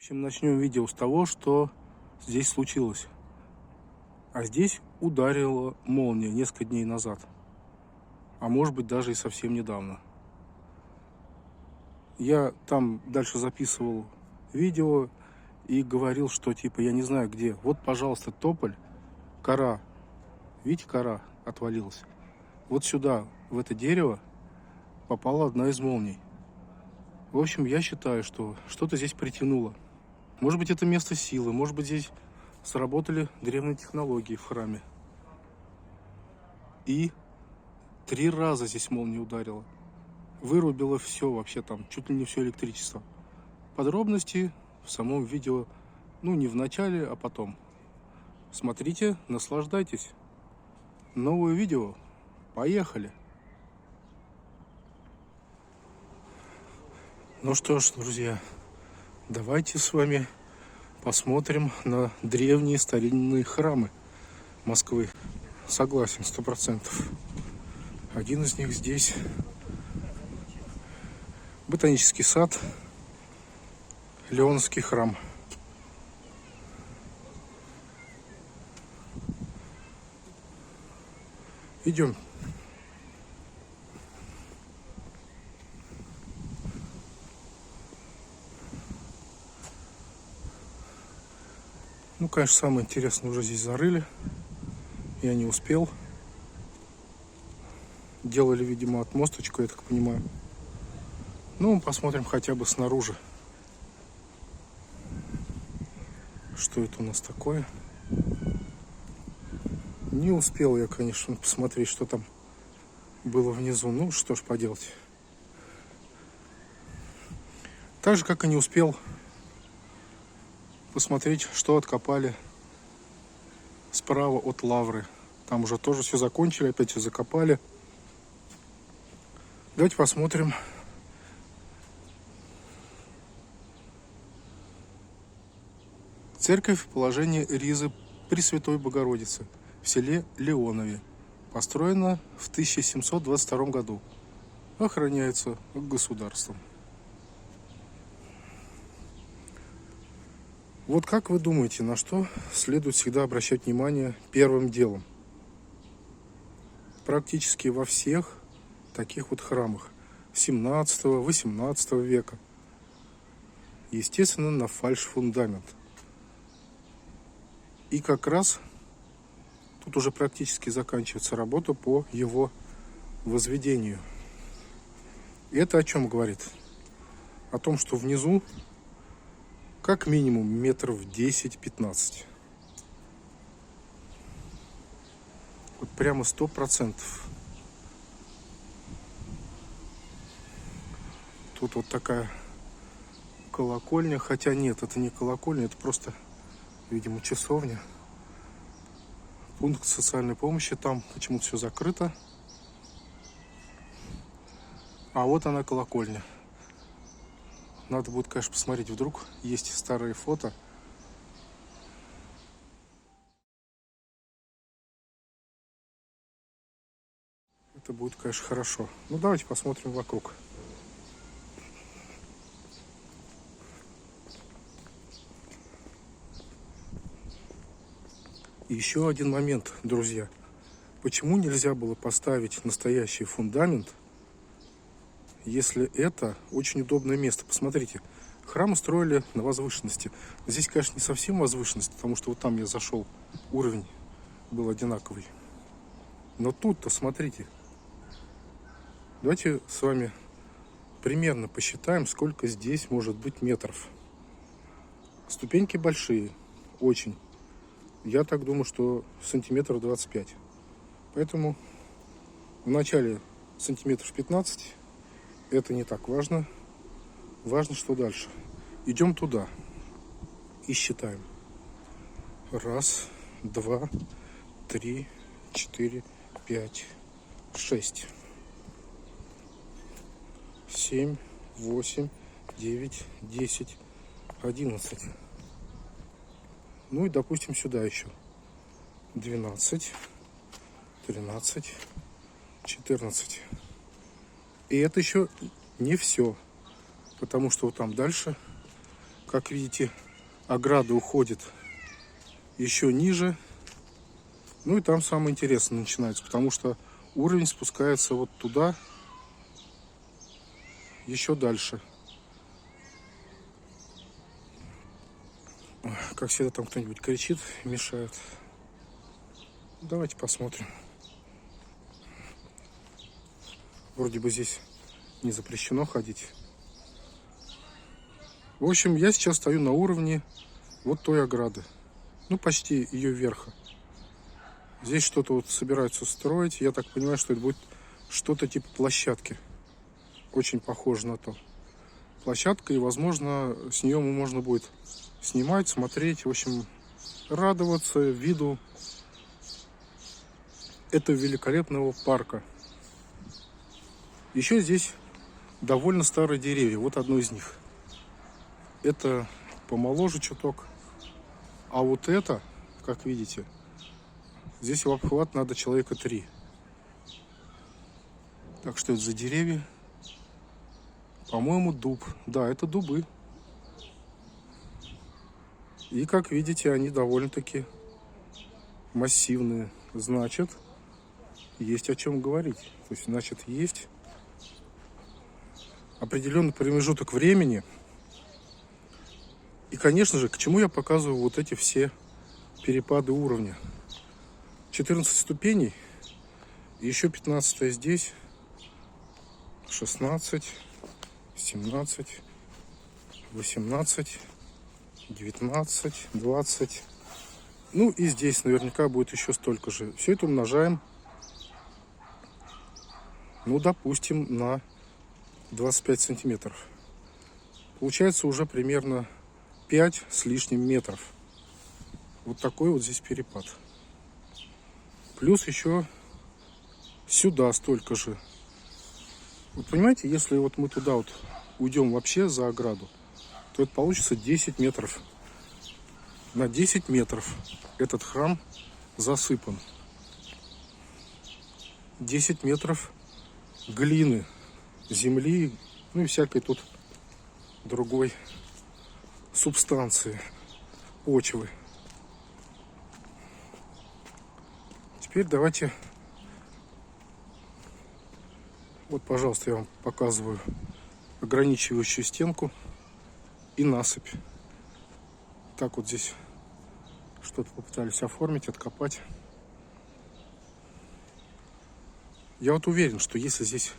общем, начнем видео с того, что здесь случилось. А здесь ударила молния несколько дней назад. А может быть, даже и совсем недавно. Я там дальше записывал видео и говорил, что типа я не знаю где. Вот, пожалуйста, тополь, кора. Видите, кора отвалилась. Вот сюда, в это дерево, попала одна из молний. В общем, я считаю, что что-то здесь притянуло. Может быть, это место силы, может быть, здесь сработали древние технологии в храме. И 3 раза здесь молния ударила. Вырубила все вообще там, чуть ли не все электричество. Подробности в самом видео, не в начале, а потом. Смотрите, наслаждайтесь. Новое видео. Поехали. Ну что ж, друзья, давайте с вами посмотрим на древние старинные храмы Москвы. Согласен, 100%. Один из них здесь. Ботанический сад, Леонский храм. Идем. Конечно, самое интересное уже здесь зарыли. Я не успел. Делали, видимо, отмосточку, я так понимаю. Посмотрим хотя бы снаружи. Что это у нас такое? Не успел я, конечно, посмотреть, что там было внизу. Что ж поделать. Так же, как и не успел посмотреть, что откопали справа от лавры. Там уже тоже все закончили, опять все закопали. Давайте посмотрим. Церковь положения Ризы Пресвятой Богородицы в селе Леонове. Построена в 1722 году. Охраняется государством. Вот как вы думаете, на что следует всегда обращать внимание первым делом? Практически во всех таких вот храмах 17-18 века. Естественно, на фальш-фундамент. И как раз тут уже практически заканчивается работа по его возведению. И это о чем говорит? О том, что внизу как минимум метров 10-15. Вот прямо 100%. Тут вот такая колокольня. Хотя нет, это не колокольня, это просто, видимо, часовня. Пункт социальной помощи. Там почему-то все закрыто. А вот она, колокольня. Надо будет, конечно, посмотреть, вдруг есть старые фото. Это будет, конечно, хорошо. Давайте посмотрим вокруг. И еще один момент, друзья. Почему нельзя было поставить настоящий фундамент, если это очень удобное место? Посмотрите, храмы строили на возвышенности. Здесь, конечно, не совсем возвышенность, потому что вот там я зашел, уровень был одинаковый. Но тут-то, смотрите, давайте с вами примерно посчитаем, сколько здесь может быть метров. Ступеньки большие, очень. Я так думаю, что сантиметров 25. Поэтому в начале сантиметров 15. Это не так важно. Важно, что дальше. Идем туда и считаем. 1, 2, 3, 4, 5, 6, 7, 8, 9, 10, 11. И, допустим, сюда еще 12, 13, 14. И это еще не все. Потому что вот там дальше Как видите, ограда уходит еще ниже. Ну и там самое интересное начинается, потому что уровень спускается вот туда, еще дальше. Как всегда, там кто-нибудь кричит, мешает. Давайте посмотрим. Вроде бы здесь не запрещено ходить. В общем, я сейчас стою на уровне вот той ограды. Ну, почти ее верха. Здесь что-то вот собираются строить. Я так понимаю, что это будет что-то типа площадки. Очень похоже на то. Площадка, и, возможно, с нее можно будет снимать, смотреть, в общем, радоваться виду этого великолепного парка. Еще здесь довольно старые деревья. Вот одно из них. Это помоложе чуток. А вот это, как видите, здесь в обхват надо человека 3. Так что это за деревья? По-моему, дуб. Да, это дубы. И, как видите, они довольно-таки массивные. Значит, есть о чем говорить. То есть, значит, есть определенный промежуток времени. И, конечно же, к чему я показываю вот эти все перепады уровня. 14 ступеней, еще 15 здесь, 16, 17, 18, 19, 20. Ну и здесь наверняка будет еще столько же. Все это умножаем, ну, допустим, на 25 сантиметров. Получается уже примерно 5 с лишним метров. Вот такой вот здесь перепад. Плюс еще сюда столько же. Вот понимаете, если вот мы туда вот уйдем вообще за ограду, то это получится 10 метров. На 10 метров этот храм засыпан. 10 метров глины, земли, ну и всякой тут другой субстанции, почвы. Теперь давайте, вот, пожалуйста, я вам показываю ограничивающую стенку и насыпь. Так вот здесь что-то попытались оформить, откопать. Я вот уверен, что если здесь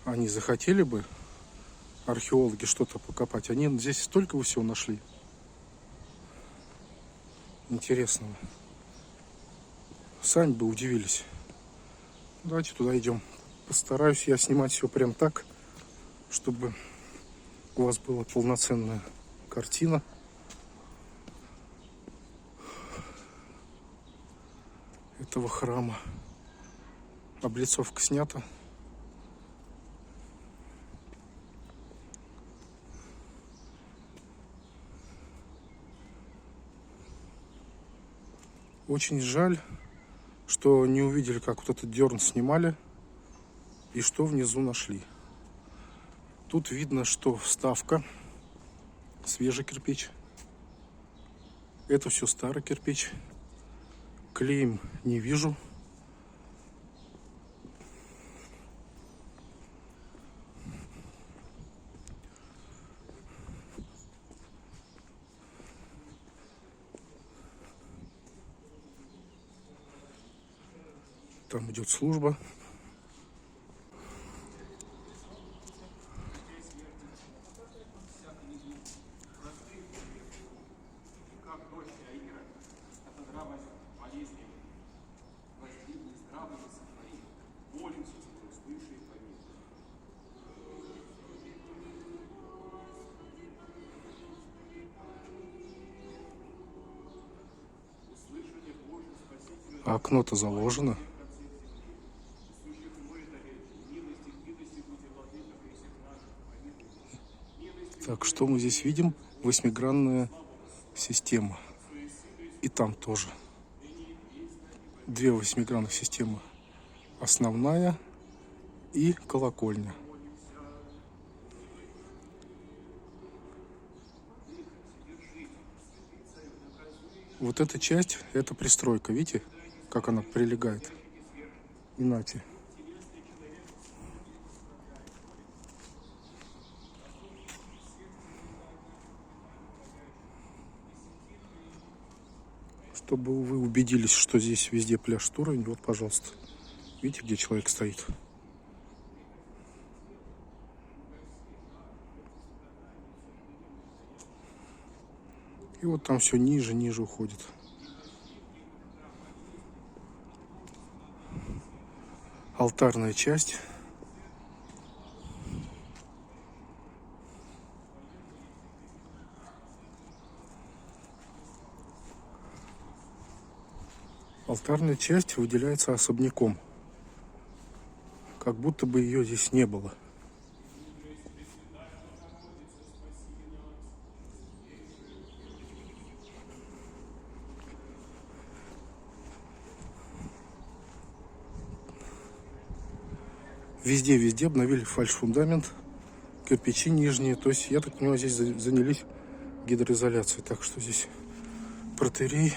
они захотели бы, археологи, что-то покопать, они здесь столько всего нашли интересного. Сами бы удивились. Давайте туда идем. Постараюсь я снимать все прям так, чтобы у вас была полноценная картина. Этого храма. Облицовка снята. Очень жаль, что не увидели, как вот этот дерн снимали и что внизу нашли. Тут видно, что вставка, свежий кирпич. Это все старый кирпич. Клеем не вижу. Там идет служба. А окно-то заложено. Так, что мы здесь видим? Восьмигранная система. И там тоже. Две восьмигранных системы. Основная и колокольня. Вот эта часть, это пристройка. Видите, как она прилегает? Иначе. Чтобы вы убедились, что здесь везде пляж уровень, вот, пожалуйста. Видите, где человек стоит? И вот там все ниже, ниже уходит. Алтарная часть. Алтарная часть выделяется особняком. Как будто бы ее здесь не было. Везде обновили фальш-фундамент, кирпичи нижние. То есть, я так понимаю, здесь занялись гидроизоляцией. Так что здесь протоиерей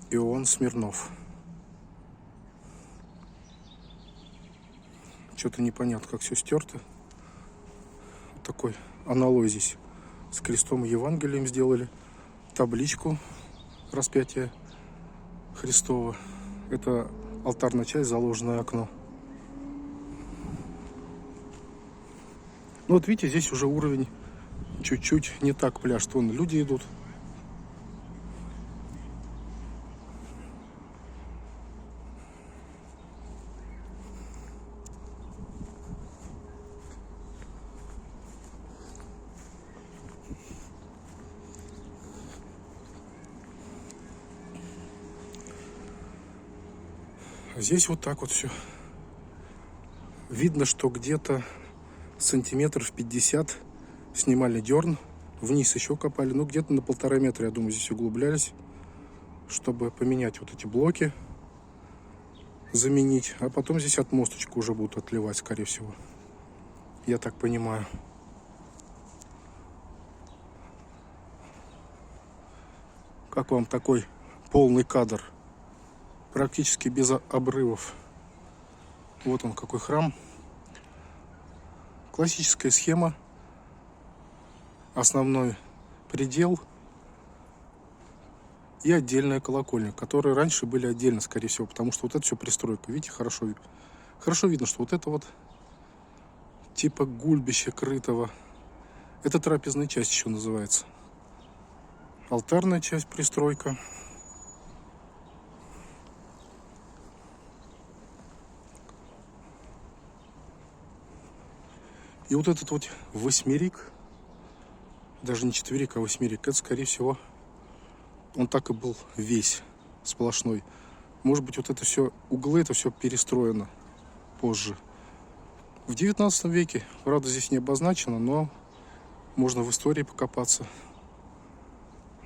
Иоанн Смирнов. Что-то непонятно, как все стерто. Такой аналой здесь с крестом и Евангелием сделали. Табличку распятия Христова. Это алтарная часть, заложенное окно. Ну вот видите, здесь уже уровень чуть-чуть не так пляж. Вон люди идут. Здесь вот так вот все. Видно, что где-то сантиметров 50 снимали дерн, вниз еще копали, ну где-то на 1,5 метра, я думаю, здесь углублялись, чтобы поменять вот эти блоки, заменить, а потом здесь отмосточку уже будут отливать, скорее всего, я так понимаю. Как вам такой полный кадр? Практически без обрывов. Вот он, какой храм. Классическая схема. Основной предел и отдельная колокольня, которые раньше были отдельно, скорее всего, потому что вот это все пристройка. Видите, хорошо видно, что вот это вот типа гульбища крытого. Это трапезная часть еще называется. Алтарная часть, пристройка. И вот этот вот восьмерик, даже не четверик, а восьмерик, это, скорее всего, он так и был весь сплошной. Может быть, вот это все, углы, это все перестроено позже. В 19 веке, правда, здесь не обозначено, но можно в истории покопаться.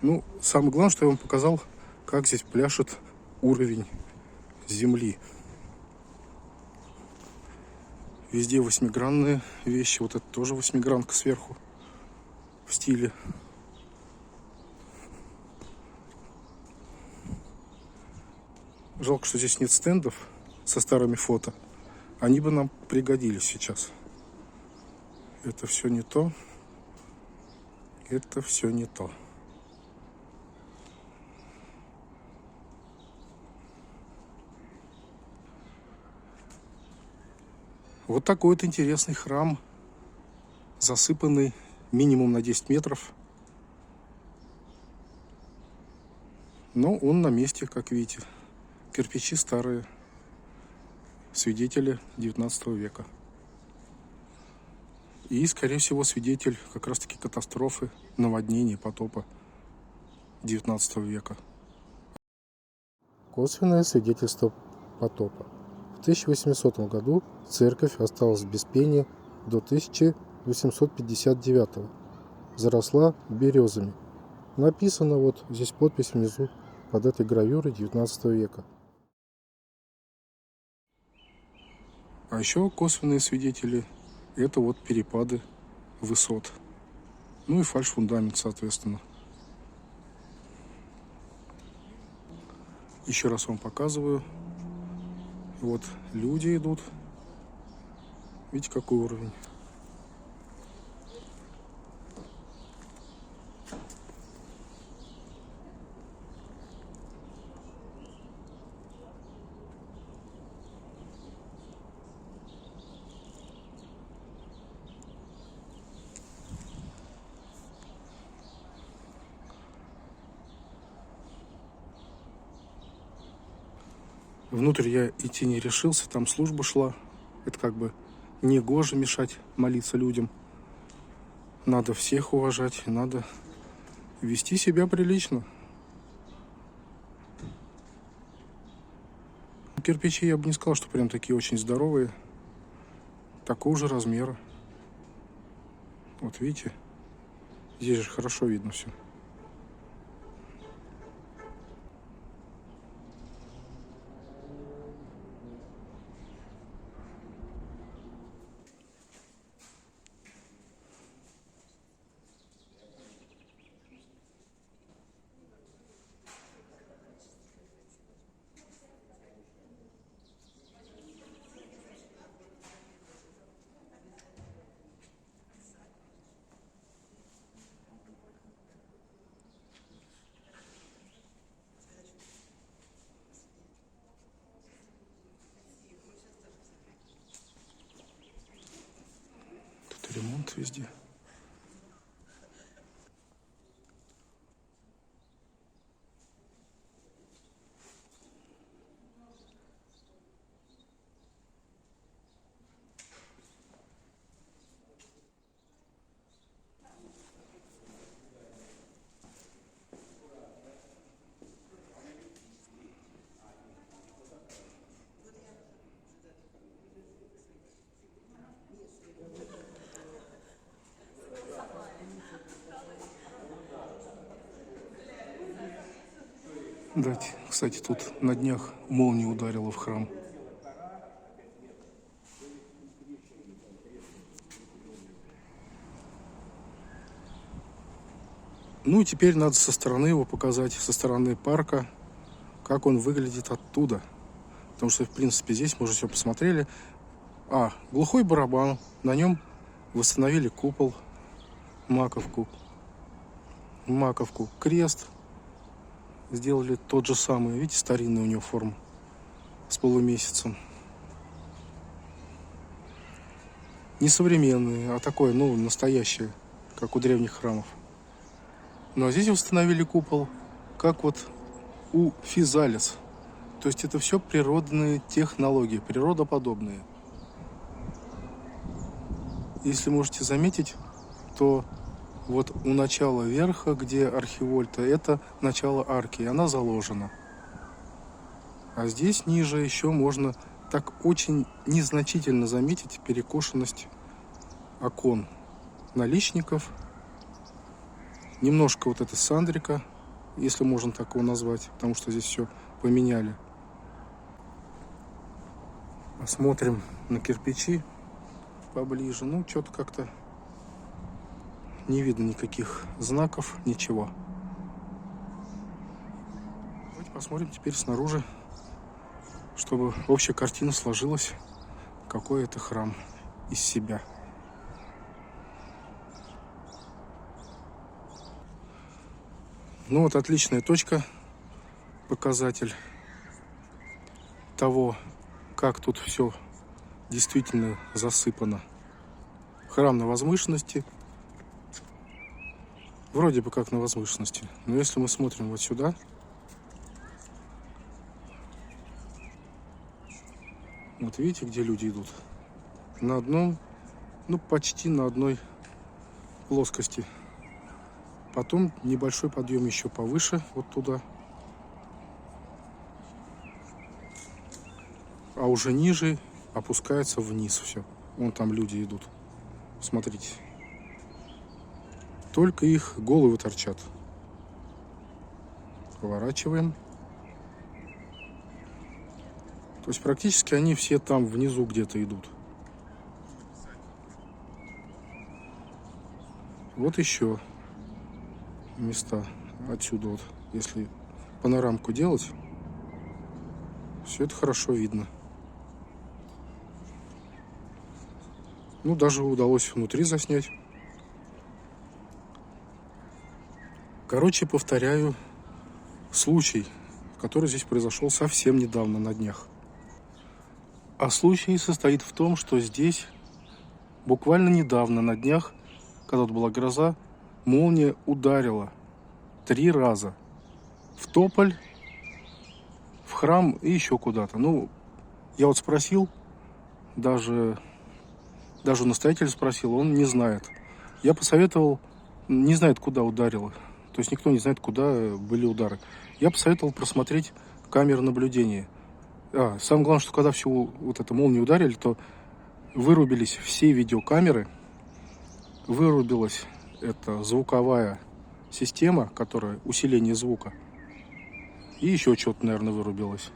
Ну, самое главное, что я вам показал, как здесь пляшет уровень земли. Везде восьмигранные вещи. Вот это тоже восьмигранка сверху в стиле. Жалко, что здесь нет стендов со старыми фото. Они бы нам пригодились сейчас. Это все не то. Это все не то. Вот такой вот интересный храм, засыпанный минимум на 10 метров. Но он на месте, как видите. Кирпичи старые, свидетели 19 века. И, скорее всего, свидетель как раз-таки катастрофы, наводнения, потопа 19 века. Косвенное свидетельство потопа. В 1800 году церковь осталась без пения до 1859. Заросла березами. Написано вот здесь подпись внизу под этой гравюрой 19 века. А еще косвенные свидетели — это вот перепады высот. Ну и фальш-фундамент, соответственно. Еще раз вам показываю. Вот люди идут. Видите, какой уровень. Внутрь я идти не решился, там служба шла. Это как бы не гоже мешать молиться людям. Надо всех уважать, надо вести себя прилично. Кирпичи я бы не сказал, что прям такие очень здоровые. Такого же размера. Вот видите, здесь же хорошо видно все. Тут ремонт везде. Да, кстати, тут на днях молния ударила в храм. Ну и теперь надо со стороны его показать, со стороны парка, как он выглядит оттуда. Потому что, в принципе, здесь мы уже все посмотрели. Глухой барабан, на нем восстановили купол, маковку, крест. Сделали тот же самый, видите, старинная у него форма с полумесяцем. Не современный, а такой, настоящий, как у древних храмов. Ну а здесь установили купол, как вот у Физалис. То есть это все природные технологии, природоподобные. Если можете заметить, то вот у начала верха, где архивольта, это начало арки, и она заложена. А здесь ниже еще можно так очень незначительно заметить перекошенность окон, наличников. Немножко вот это сандрика, если можно так его назвать, потому что здесь все поменяли. Посмотрим на кирпичи поближе. Что-то как-то не видно никаких знаков, ничего. Давайте посмотрим теперь снаружи, чтобы общая картина сложилась, какой это храм из себя. Вот отличная точка, показатель того, как тут все действительно засыпано. Храм на возвышенности. Вроде бы как на возвышенности. Но если мы смотрим вот сюда, вот видите, где люди идут? На одном, почти на одной плоскости. Потом небольшой подъем еще повыше, вот туда. А уже ниже опускается вниз все. Вон там люди идут. Смотрите. Только их головы торчат. Поворачиваем. То есть практически они все там внизу где-то идут. Вот еще места отсюда вот, если панорамку делать, Все это хорошо видно. Ну, даже удалось внутри заснять. Короче, повторяю, случай, который здесь произошел совсем недавно, на днях. А случай состоит в том, что здесь буквально недавно, на днях, когда тут была гроза, молния ударила 3 раза. В тополь, в храм и еще куда-то. Ну, я вот спросил, даже у настоятеля спросил, он не знает. Я посоветовал, не знает, куда ударило. То есть никто не знает, куда были удары. Я посоветовал просмотреть камеры наблюдения. Самое главное, что когда всю вот эту молнию ударили, то вырубились все видеокамеры, вырубилась эта звуковая система, которая усиление звука, и еще что-то, наверное, вырубилось.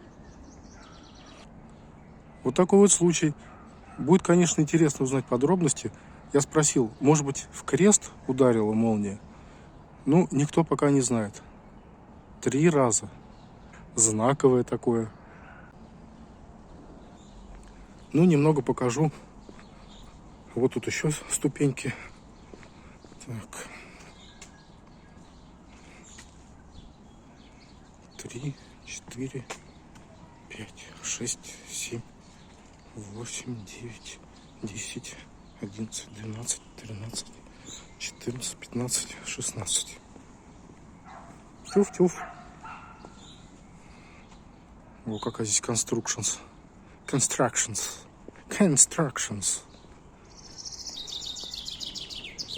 Вот такой вот случай. Будет, конечно, интересно узнать подробности. Я спросил, может быть, в крест ударила молния? Ну, никто пока не знает. 3 раза. Знаковое такое. Ну, немного покажу. Вот тут еще ступеньки. Так. 3, 4, 5, 6, 7, 8, 9, 10, 11, 12, 13, 14, 15, 16. Тюф-тюф. О, какая здесь constructions.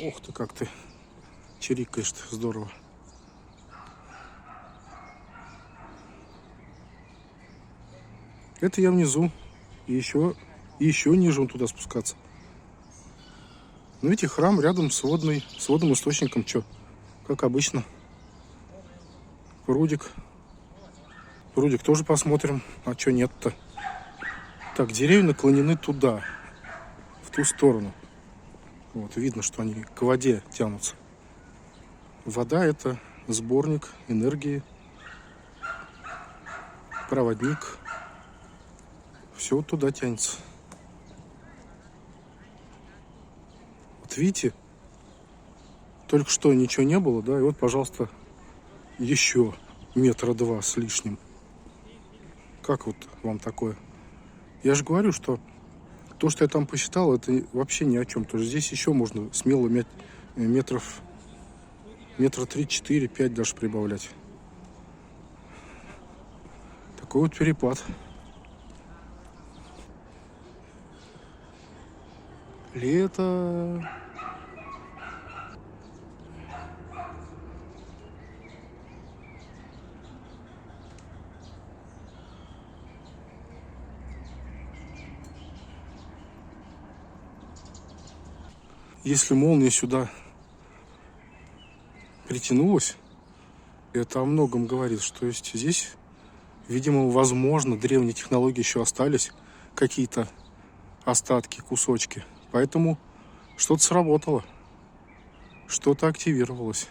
Ух ты, как ты чирикаешь-то, здорово. Это я внизу. И еще ниже туда спускаться. Ну, видите, храм рядом с водным источником. Че? Как обычно. Прудик. Прудик тоже посмотрим. А что нет-то? Так, деревья наклонены туда. В ту сторону. Вот, видно, что они к воде тянутся. Вода — это сборник энергии. Проводник. Все вот туда тянется. Вот видите, только что ничего не было, да, и вот, пожалуйста, еще 2 метра с лишним. Как вот вам такое? Я же говорю, что то, что я там посчитал, это вообще ни о чем. То есть здесь еще можно смело метра 3, 4, 5 даже прибавлять. Такой вот перепад. Лето. Если молния сюда притянулась, это о многом говорит, что есть здесь, видимо, возможно, древние технологии еще остались, какие-то остатки, кусочки. Поэтому что-то сработало, что-то активировалось.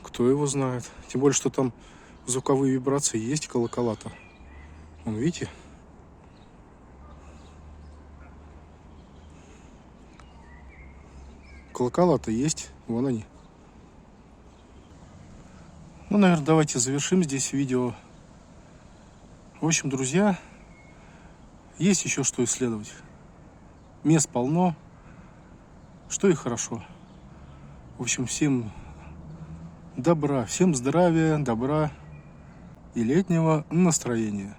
Кто его знает. Тем более, что там звуковые вибрации есть, колокола-то. Вон, видите? Колокола-то есть, вон они. Ну, наверное, давайте завершим здесь видео. В общем, друзья, есть еще что исследовать. Мест полно, что и хорошо. В общем, всем добра, всем здравия, добра и летнего настроения.